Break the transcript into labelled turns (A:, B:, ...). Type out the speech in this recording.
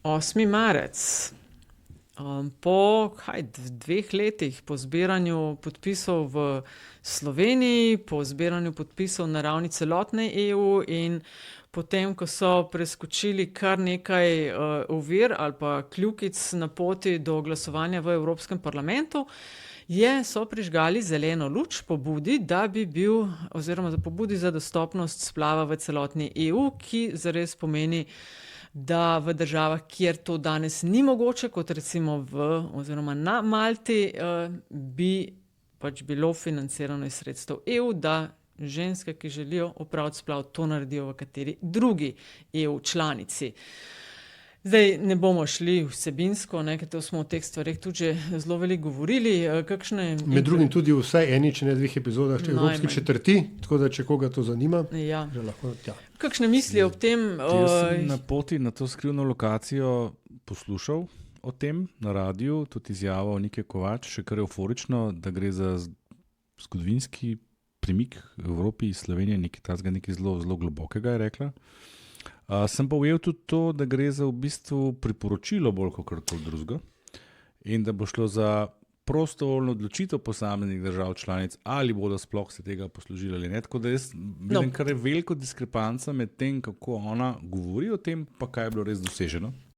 A: 8. marec. Po 2 letih po zbiranju podpisov v Sloveniji, po zbiranju podpisov na ravni celotne EU in potem, ko so preskočili kar nekaj ovir ali pa kljukic na poti do glasovanja v Evropskem parlamentu, so prižgali zeleno luč pobudi, da bi bil, oziroma za pobudi za dostopnost splava v celotni EU, ki zares pomeni, da v državah, kjer to danes ni mogoče, kot recimo oziroma na Malti, bi pač bilo financirano iz sredstev EU, da ženske, ki želijo opraviti splav, to naredijo v kateri drugi EU članici. Zdaj ne bomo šli vsebinsko, ker to smo o teh stvareh tudi že zelo veliko govorili.
B: Med drugim tudi v vsaj eni, če ne 2 epizodah Evropski četrti, tako da če koga to zanima, že lahko tja.
A: Kakšne misli ob tem?
C: Jaz sem na poti na to skrivno lokacijo poslušal o tem na radiju, tudi izjavo Nike Kovač, še kar euforično, da gre za zgodovinski premik v Evropi iz Slovenije, nekaj zelo, zelo globokega, je rekla. Sem pa ujel tudi to, da gre za v bistvu priporočilo bolj kot karkoli drugega in da bo šlo za prostovoljno odločitev posameznih držav članic, ali bodo sploh se tega poslužili ali ne. Tako da jaz vidim kar veliko diskrepanca med tem, kako ona govori o tem, pa kaj je bilo res doseženo.